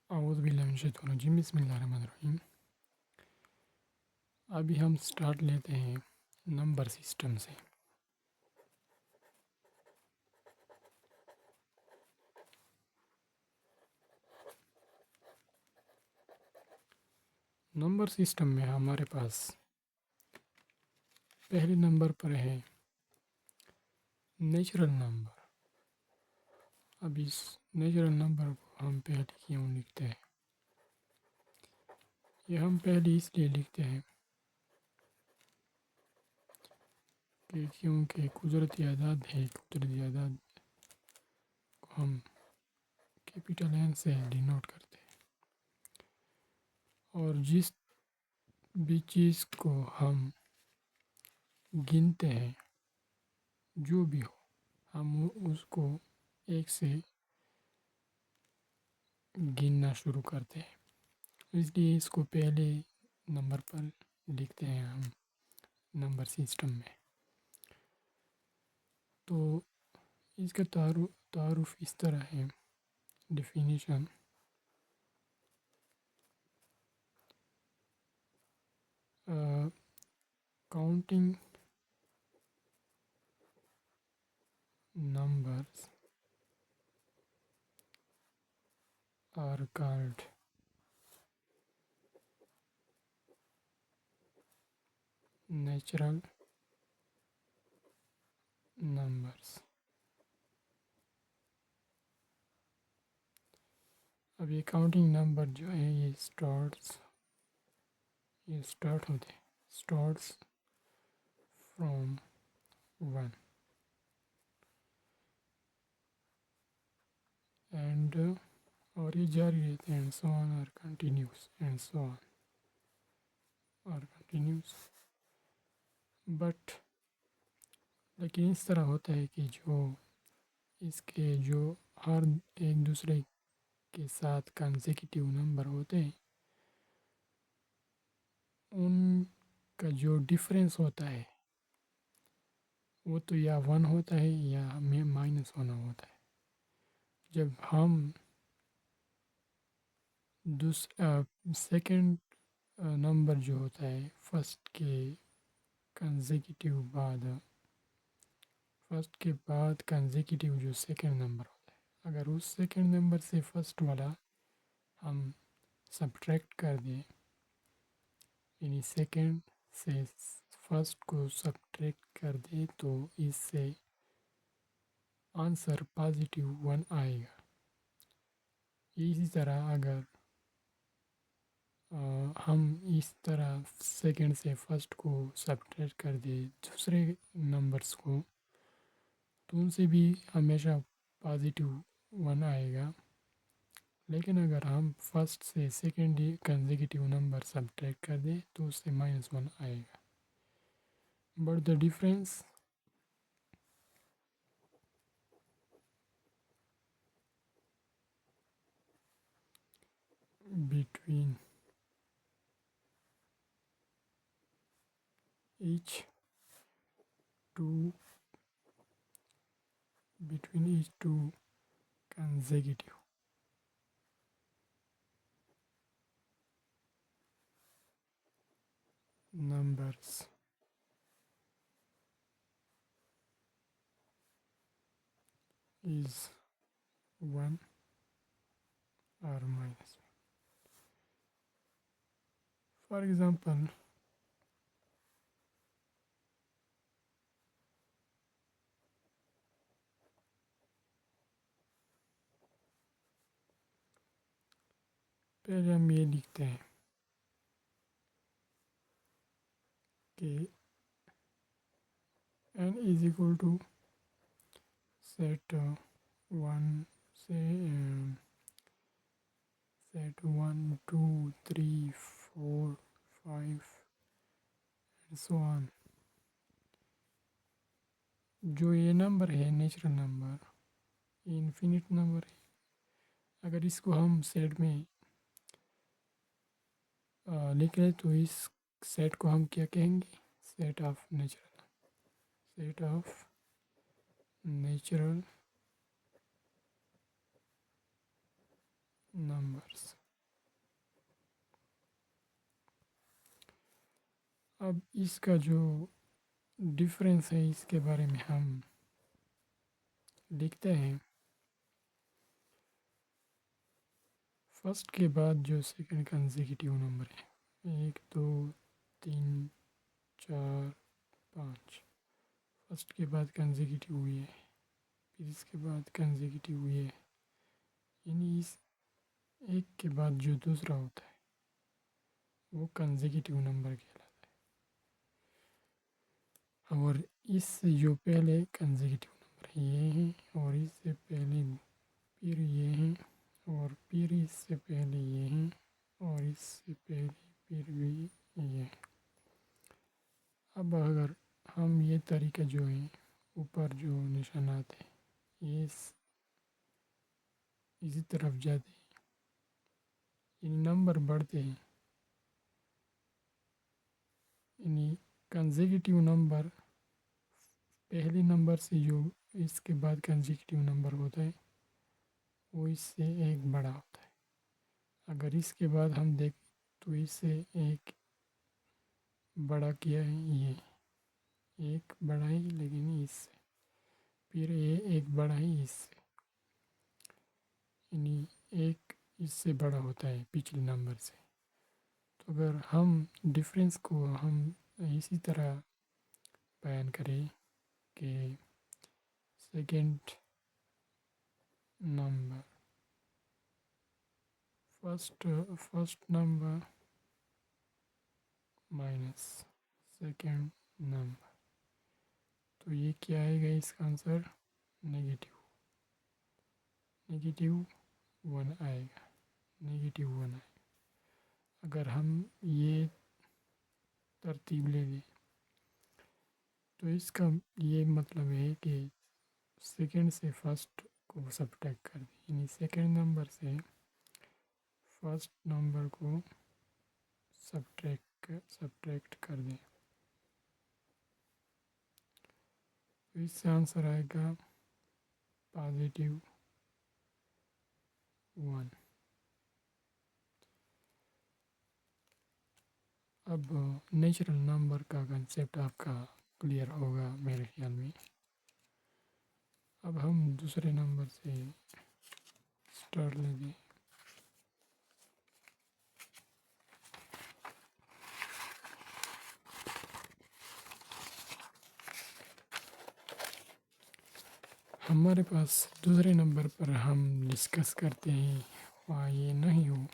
औज़ु बिल्लाहि मिनश शैतानिर रजीम बिस्मिल्लाहिर्रहमानिर्रहीम। अभी हम स्टार्ट लेते हैं नंबर सिस्टम से। नंबर सिस्टम में हमारे पास पहले नंबर पर है नेचुरल नंबर। अब इस नेचुरल नंबर को हम पहले क्यों लिखते हैं? ये हम पहले इसलिए लिखते हैं कि क्योंकि कुदरती आदाद है, कुदरती आदाद को हम कैपिटल एन से डिनोट करते हैं। और जिस भी चीज़ को हम गिनते हैं, जो भी हो, हम उसको एक से गिनना शुरू करते हैं। इसलिए इसको पहले नंबर पर लिखते हैं हम नंबर सिस्टम में। तो इसका तारुफ इस तरह है, definition. Counting numbers are called natural numbers। अब ये काउंटिंग नंबर जो है ये स्टार्ट होते हैं, स्टार्ट्स फ्रॉम 1 एंड और ये जारी रहते हैं, एंड सो ऑन और कंटिन्यूस, एंड सो ऑन और कंटिन्यूस। बट लेकिन इस तरह होता है कि जो हर एक दूसरे के साथ कंसेक्यूटिव नंबर होते हैं, उनका जो डिफरेंस होता है वो तो या 1 होता है या हमें -1 होता है। जब हम सेकंड नंबर जो होता है फर्स्ट के बाद कंसेक्यूटिव जो सेकंड नंबर होता है, अगर उस सेकंड नंबर से फर्स्ट वाला हम सब्ट्रैक्ट कर दें, यानी सेकंड से फर्स्ट को सब्ट्रैक्ट कर दें, तो इससे आंसर +1 आएगा। इसी तरह अगर हम इस तरह सेकंड से फर्स्ट को सब्ट्रैक्ट कर दे दूसरे नंबर्स को, तो उनसे भी हमेशा +1 आएगा। लेकिन अगर हम फर्स्ट से सेकंड कंसेक्यूटिव नंबर सब्ट्रैक्ट कर दें तो उससे -1 आएगा। But the difference between each two consecutive numbers is 1 or -1। For example, पहले हम ये लिखते हैं कि n is equal to set 1 से सेट 1 2 3 4 5 एंड सो ऑन। जो ये नंबर है नेचुरल नंबर, ये इन्फिनिट नंबर है। अगर इसको हम सेट में लिख लें तो इस सेट को हम क्या कहेंगे? Set of natural numbers. अब इसका जो डिफरेंस है इसके बारे में हम लिखते हैं। फर्स्ट के बाद जो सेकंड कंसेक्यूटिव नंबर है 1 2 3 4 5। फर्स्ट के बाद कंसेक्यूटिव हुई है, फिर इसके बाद कंसेक्यूटिव हुई है, यानी इस एक के बाद जो दूसरा होता है वो कंसेक्यूटिव नंबर कहलाता है। और इससे जो पहले कंसेक्यूटिव नंबर ये हैं और इससे पहले फिर ये हैं और फिर इससे पहले ये हैं और इससे पहले फिर भी ये हैं। अब अगर हम ये तरीका जो है ऊपर जो निशानात हैं ये इसी तरफ जाते हैं, यानी नंबर बढ़ते हैं, यानी कंसेक्यूटिव नंबर पहले नंबर से जो इसके बाद कंसेक्यूटिव नंबर होता है वो इससे एक बड़ा होता है। अगर इसके बाद हम देख तो इससे एक बड़ा किया है, ये एक बड़ा ही लेकिन इससे, फिर ये एक बड़ा ही इससे, यानी एक इससे बड़ा होता है पिछले नंबर से। तो अगर हम डिफरेंस को हम इसी तरह बयान करें कि second number first number minus second number, तो ये क्या आएगा इसका आंसर नेगेटिव 1 आएगा, नेगेटिव 1 आएगा। अगर हम ये तरतीब ले लें तो इसका ये मतलब है कि सेकंड से फर्स्ट को सब्ट्रैक्ट कर दें, यानी सेकंड नंबर से फर्स्ट नंबर को सब्ट्रैक्ट कर दें, तो इससे आंसर आएगा +1। अब नेचुरल नंबर का कंसेप्ट आपका क्लियर होगा मेरे ख्याल में। अब हम दूसरे नंबर से स्टार्ट लेंगे। हमारे पास दूसरे नंबर पर हम डिस्कस करते हैं, वहाँ ये नहीं हो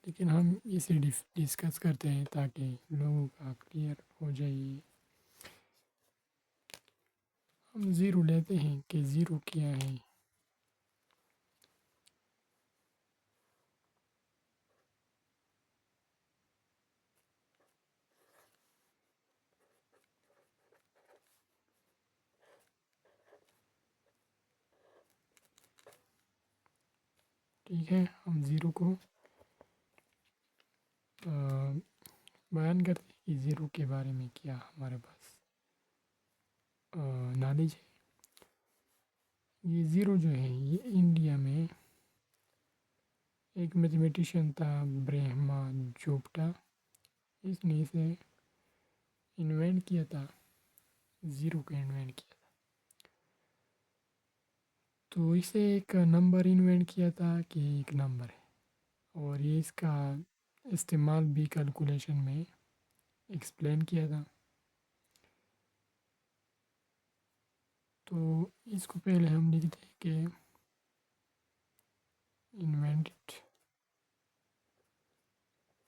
लेकिन हम इसे डिस्कस करते हैं ताकि लोगों का क्लियर हो जाए। हम ज़ीरो लेते हैं कि ज़ीरो क्या है। ठीक है, हम ज़ीरो को बयान करते हैं कि ज़ीरो के बारे में क्या हमारे पास नॉलेज है। ये ज़ीरो जो है ये इंडिया में एक मैथमेटिशियन था ब्रह्मा जोप्टा, इसने इसे इन्वेंट किया था, ज़ीरो को इन्वेंट किया था। तो इसे एक नंबर इन्वेंट किया था कि एक नंबर है और ये इसका इस्तेमाल भी कैलकुलेशन में एक्सप्लेन किया था। तो इसको पहले हम लिखते हैं कि इन्वेंटेड,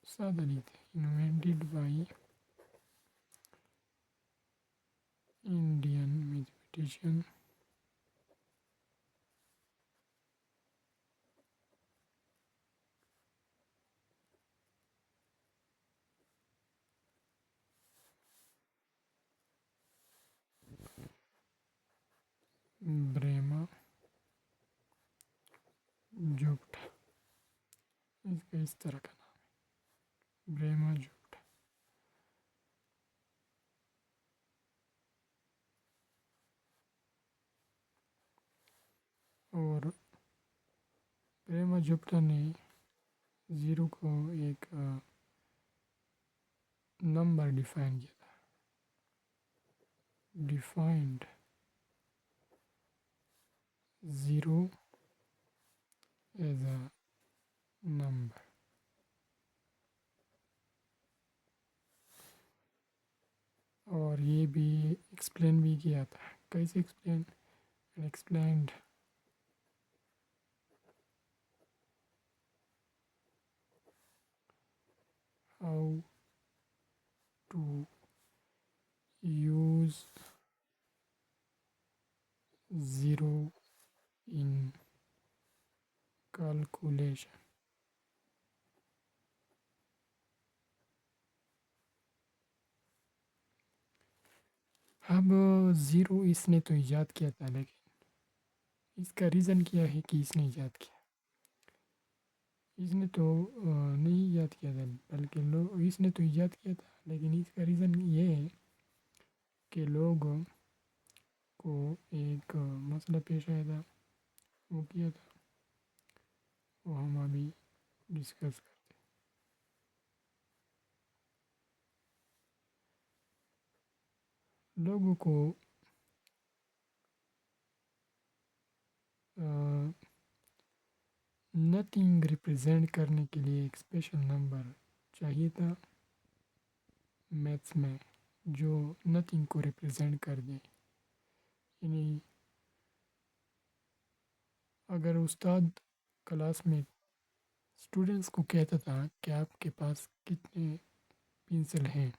सादा लिखते हैं, invented by Indian mathematician Brahmagupta, इसका इस तरह का नाम है ब्रह्मा जोप्टा। और प्रेमाजुप्ता ने ज़ीरो को एक नंबर डिफाइन किया था। Defined zero as a number. और ये भी एक्सप्लेन भी किया था। कैसे explain? Explained how to use zero in calculation. अब ज़ीरो इसने तो ईजाद किया था, लेकिन इसका रीज़न क्या है कि इसने ईजाद किया? इसने तो नहीं ईजाद किया था, बल्कि लोग, इसने तो ईजाद किया था, लेकिन इसका रीज़न ये है कि लोगों को एक मसला पेश आया था, वो किया था, वो हम अभी डिस्कस करते हैं। लोगों को नथिंग रिप्रेजेंट करने के लिए एक स्पेशल नंबर चाहिए था मैथ्स में, जो नथिंग को रिप्रेजेंट कर दे। यानी अगर उस्ताद क्लास में स्टूडेंट्स को कहता था कि आपके पास कितने पेंसिल हैं,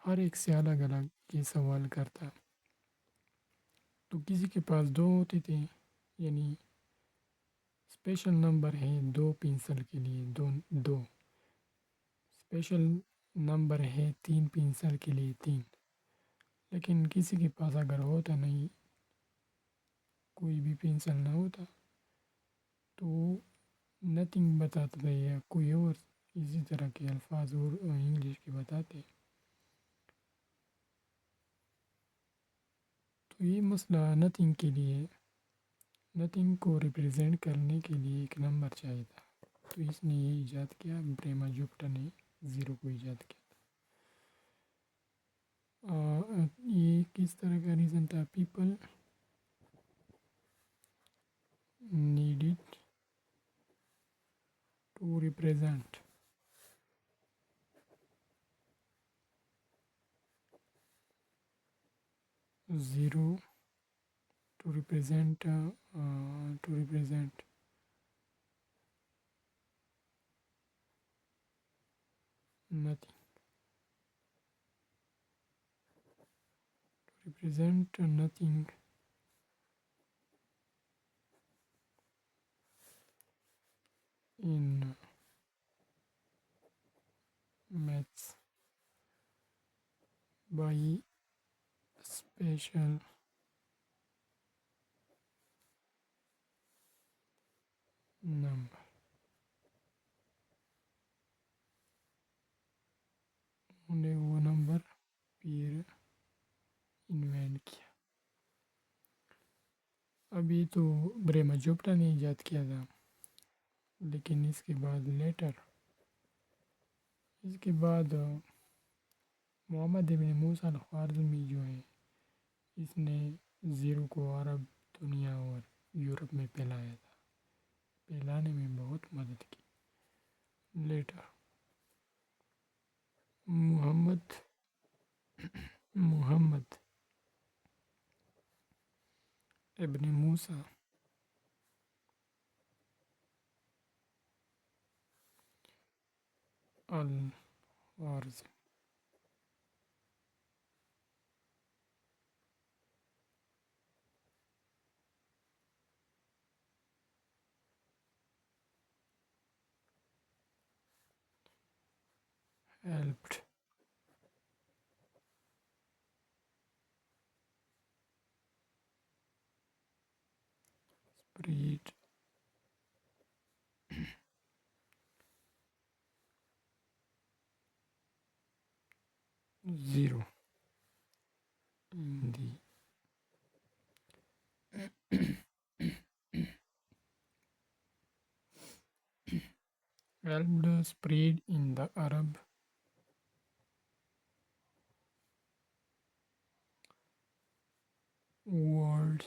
हर एक से अलग अलग ये सवाल करता, तो किसी के पास दो होते थे, यानी स्पेशल नंबर है दो पेंसिल के लिए, दो दो। स्पेशल नंबर है तीन पेंसिल के लिए, तीन। लेकिन किसी के पास अगर होता नहीं, कोई भी पेंसिल ना होता, तो नथिंग बताता था या कोई और इसी तरह के अल्फाज और इंग्लिश के बताते। तो ये मसला नथिंग के लिए, नथिंग को रिप्रेजेंट करने के लिए एक नंबर चाहिए था, तो इसने ये ईजाद किया, प्रेमाजुप्टा ने ज़ीरो को ईजाद किया। ये किस तरह का रीज़न था? People needed to represent zero to represent nothing, to represent nothing in maths by special number। उन्हें वो नंबर फिर इन्वेंट किया। अभी तो ब्रेमाजुप्टा ने ईजाद किया था, लेकिन इसके बाद लेटर, इसके बाद मोहम्मद इब्न मूसा अल ख्वारिज़मी जो है, इसने ज़ीरो को अरब दुनिया और यूरोप में फैलाया था, फैलाने में बहुत मदद की। Letter Mohammad Muhammad ibn Musa Al ख्वारिज़मी helped spread zero in the helped spread in the Arab world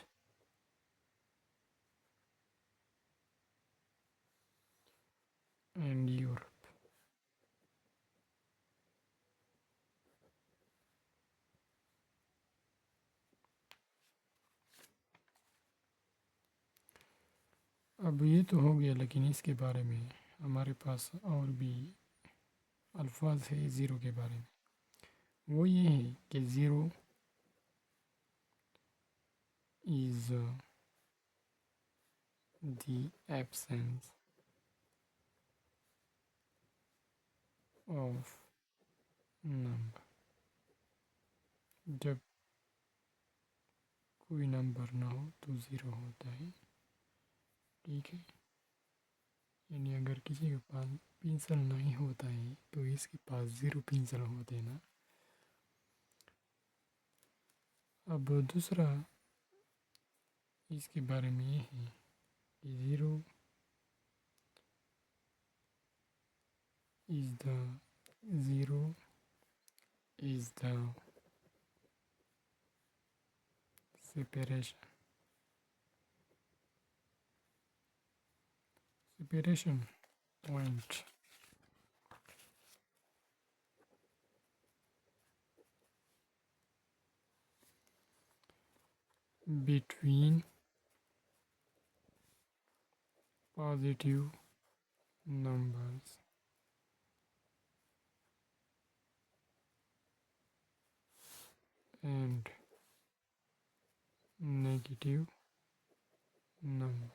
and Europe. अब ये तो हो गया, लेकिन इसके बारे में हमारे पास और भी अल्फाज है ज़ीरो के बारे में। वो ये है कि zero is the absence of number. जब कोई नंबर ना हो तो ज़ीरो होता है, ठीक है। यानी अगर किसी के पास पेंसिल नहीं होता है तो इसके पास ज़ीरो पेंसिल होते ना। अब दूसरा इसके बारे में ये है कि zero is the zero is the separation point between positive numbers and negative numbers।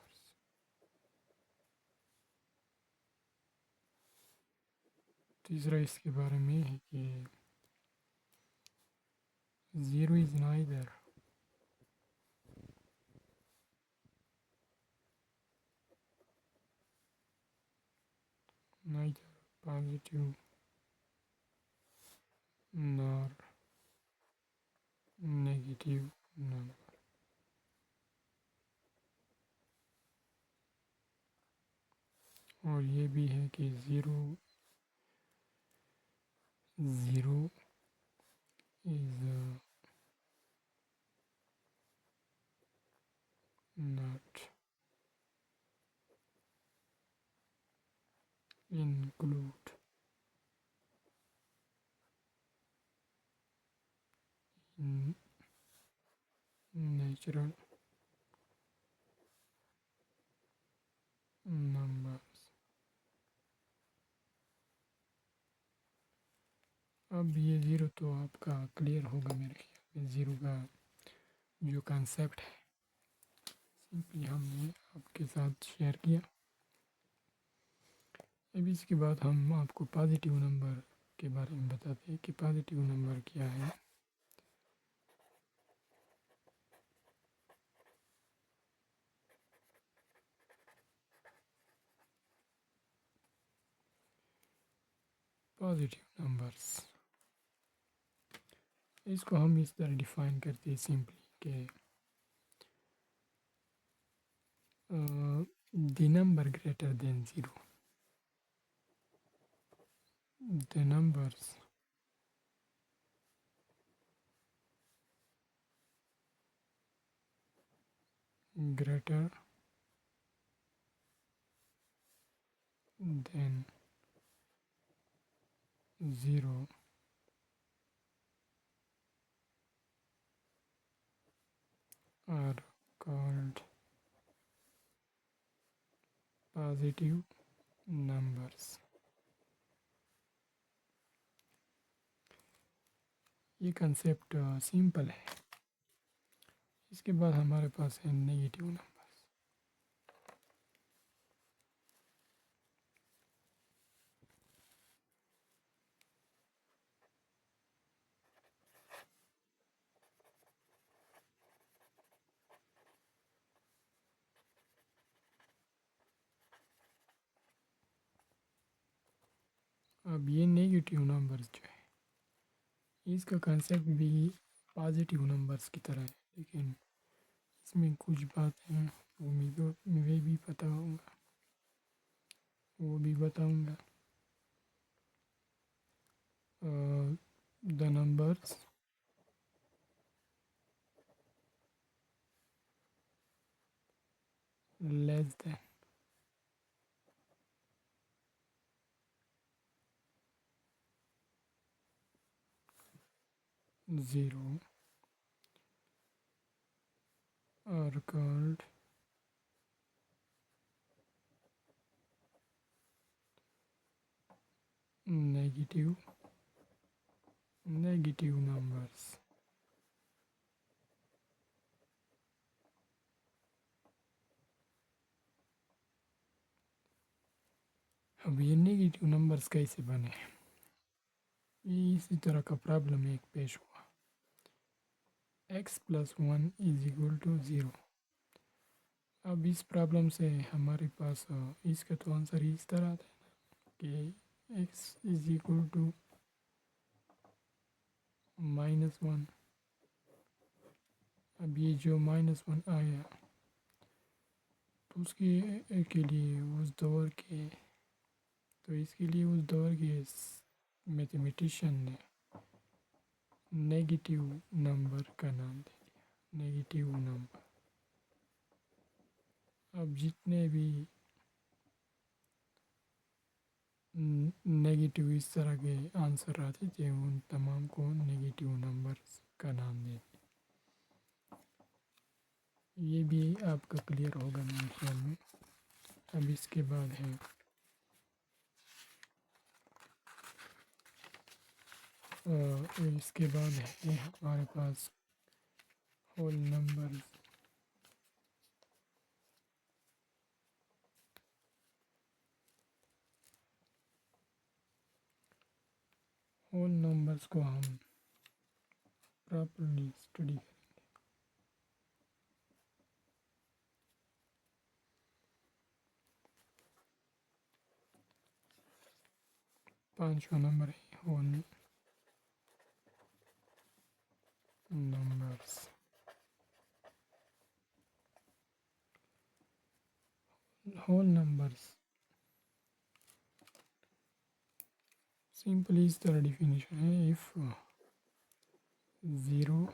तीसरा इसके बारे में है कि zero is neither positive nor negative number। और ये भी है कि zero zero is not include in natural numbers। अब ये ज़ीरो तो आपका क्लियर होगा मेरे ख्याल में। ज़ीरो का जो कंसेप्ट है सिंपली हमने आपके साथ शेयर किया। अभी इसके बाद हम आपको पॉजिटिव नंबर के बारे में बताते हैं कि पॉजिटिव नंबर क्या है। पॉजिटिव नंबर्स, इसको हम इस तरह डिफाइन करते हैं सिंपली कि the number greater than zero, the numbers greater than 0 are called positive numbers। ये कंसेप्ट सिंपल है। इसके बाद हमारे पास है नेगेटिव नंबर्स। अब ये नेगेटिव नंबर्स जो है इसका कंसेप्ट भी पॉजिटिव नंबर्स की तरह है, लेकिन इसमें कुछ बातें हैं वो मुझे भी पता होगा। वो भी बताऊंगा। The numbers less than 0 are called negative numbers। अब ये नेगेटिव नंबर्स कैसे बने, ये इसी तरह का प्रॉब्लम एक पेश हुआ। x+1 is equal to 0। अब इस प्रॉब्लम से हमारे पास इसका तो आंसर इस तरह था कि x इज इक्वल टू -1। अब ये जो -1 आया तो उसके के लिए उस दौर के तो इसके लिए उस दौर के मैथमेटिशियन ने नेगेटिव नंबर का नाम दे दिया, नेगेटिव नंबर। अब जितने भी नेगेटिव इस तरह के आंसर आते थे उन तमाम को नेगेटिव नंबर्स का नाम दे दिया। ये भी आपका क्लियर होगा मेरे ख्याल में। अब इसके बाद है हमारे पास होल नंबर्स। होल नंबर्स को हम प्रॉपरली स्टडी करें। 5वां नंबर है whole numbers. Whole numbers simply इस तरह डिफिनीशन है, if 0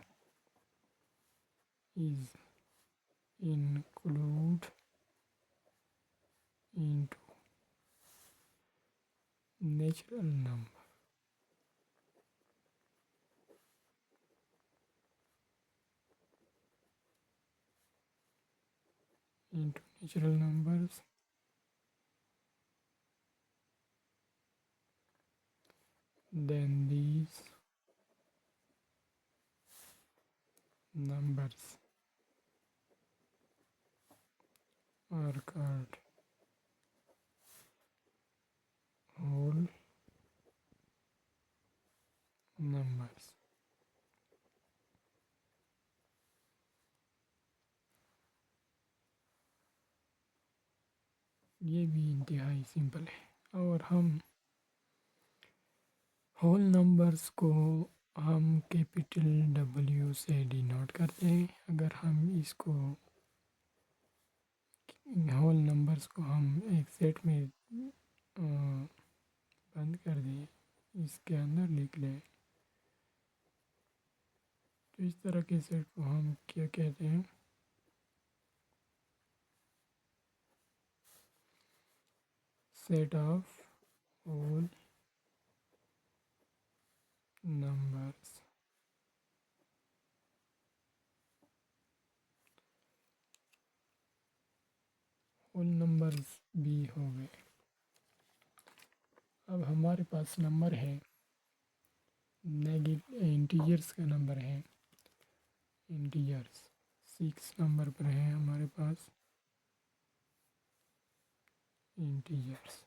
is included into natural number numbers, then these numbers are called whole numbers। ये भी इंतहाई सिंपल है। और हम होल नंबर्स को हम कैपिटल W से डिनोट करते हैं। अगर हम इसको होल नंबर्स को हम एक सेट में बंद कर दें, इसके अंदर लिख लें, तो इस तरह के सेट को हम क्या कहते हैं, set of whole numbers. Whole numbers भी हो गए। अब हमारे पास नंबर है इंटीजर्स का नंबर है, इंटीजर्स 6 नंबर पर है हमारे पास इंटीजर्स।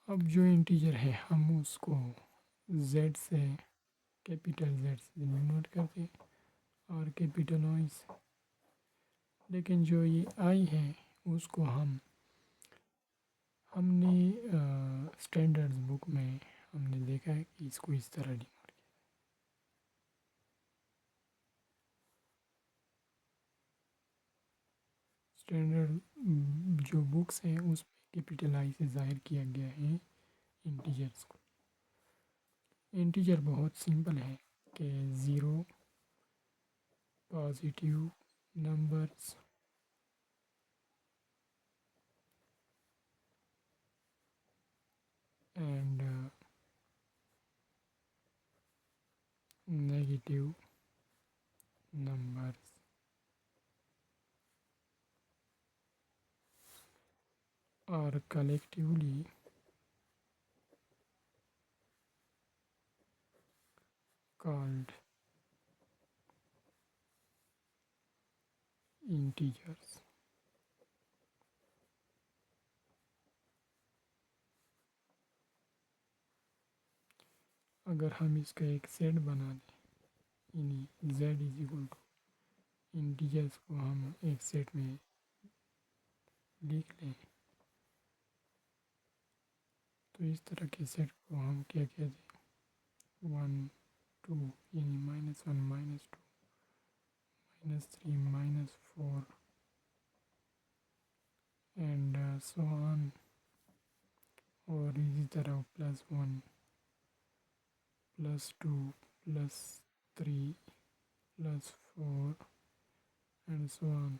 अब जो इंटीजर है हम उसको z से, कैपिटल Z से डिनोट करते हैं और कैपिटल I से। लेकिन जो ये I है उसको हमने स्टैंडर्ड बुक में हमने देखा है कि इसको इस तरह डिनोट किया। स्टैंडर्ड जो बुक्स हैं उसमें कैपिटल आई से जाहिर किया गया है इंटीजर्स को। इंटीजर बहुत सिंपल है कि zero, positive numbers, and negative numbers are collectively called integers। अगर हम इसका एक सेट बना दें, यानी z is equal to integers को हम एक सेट में लिख लें, तो इस तरह के सेट को हम क्या कहते हैं, 1 2 यानी -1 -2 -3 -4 एंड सो ऑन, और इसी तरह +1 +2 +3 +4 एंड सो ऑन।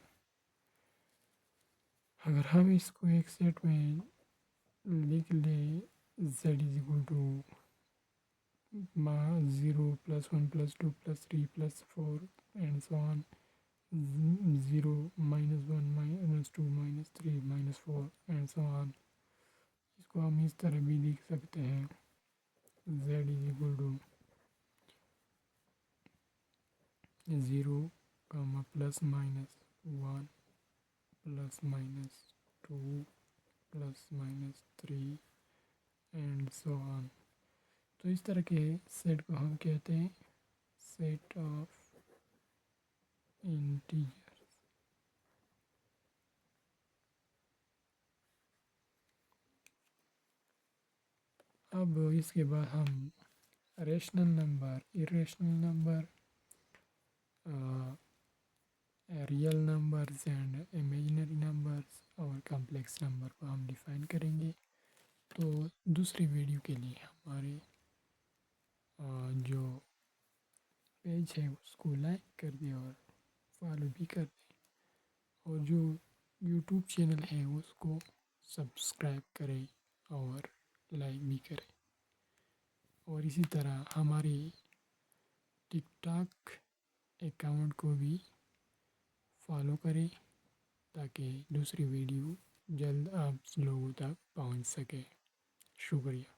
अगर हम इसको एक सेट में लिख ले z is equal to 0 +1 +2 +3 +4 and so on, 0 -1 -2 -3 -4 and so on. इसको हम इस तरह भी लिख सकते हैं, z is equal to 0, ±1 ±2 ±3 and so on. तो इस तरह के सेट को हम कहते हैं सेट ऑफ इंटीजर। अब इसके बाद हम rational number, irrational number, real numbers and imaginary numbers और कॉम्प्लेक्स नंबर को हम डिफाइन करेंगे। तो दूसरी वीडियो के लिए हमारे जो पेज है उसको लाइक कर दें और फॉलो भी कर दें, और जो यूट्यूब चैनल है उसको सब्सक्राइब करें और लाइक भी करें, और इसी तरह हमारे टिकटॉक अकाउंट को भी फॉलो करें ताकि दूसरी वीडियो जल्द आप लोगों तक पहुंच सके। शुक्रिया।